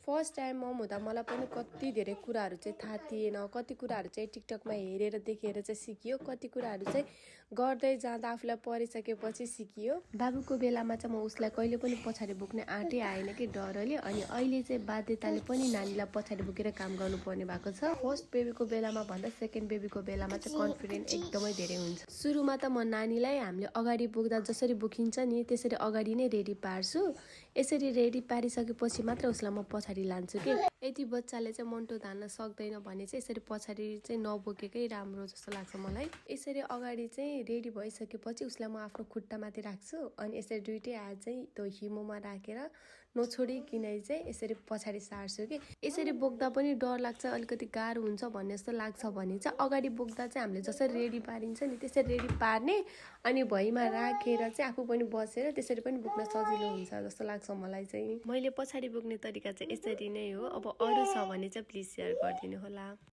First time मम हुँदा मलाई पनि कति धेरै कुराहरू चाहिँ थाहा थिएन। कति कुराहरू चाहिँ टिकटकमा हेरेर देखेर चाहिँ सिकियो, कति कुराहरू चाहिँ गर्दै जाँदा आफूलाई परिसकेपछि सिकियो। बाबुको बेलामा चाहिँ म उसलाई कहिले पनि पछाडि बोक्ने आँटै आएन कि डरले। अनि अहिले चाहिँ बाध्यताले पनि नानीलाई पछाडि बोकेर काम गर्नुपर्ने भएको छ। फर्स्ट बेबीको बेलामा भन्दा सेकेन्ड बेबीको बेलामा चाहिँ कन्फिडेन्ट एकदमै धेरै हुन्छ। सुरुमा त म नानीलाई हामीले अगाडि बोक्दा जसरी बोकिन्छ नि त्यसरी अगाडि नै रेडी पार्छु। यसरी रेडी पारिसकेपछि मात्र उसलाई म पछाडि लान्छु कि। यदि बच्चाले चाहिँ मन्टो धान्न सक्दैन भने चाहिँ यसरी पछाडि चाहिँ नबोकेकै राम्रो जस्तो लाग्छ मलाई। यसरी अगाडि चाहिँ रेडी भइसकेपछि उसलाई म आफ्नो खुट्टामाथि राख्छु अनि यसरी दुइटै हात चाहिँ त्यो हिमोमा राखेर नछोडिकन चाहिँ यसरी पछाडि सार्छु कि। यसरी बोक्दा पनि डर लाग्छ, अलिकति गाह्रो हुन्छ भन्ने जस्तो लाग्छ भने चाहिँ अगाडि बोक्दा चाहिँ हामीले जसरी रेडी पारिन्छ नि त्यसरी रेडी पार्ने अनि भुइँमा राखेर चाहिँ आफू पनि बसेर त्यसरी पनि बोक्न सजिलो हुन्छ जस्तो लाग्छ मलाई चाहिँ। मैले पछाडि बोक्ने तरिका चाहिँ यसरी नै हो। अब अरू छ भने चाहिँ प्लिज सेयर गरिदिनु होला।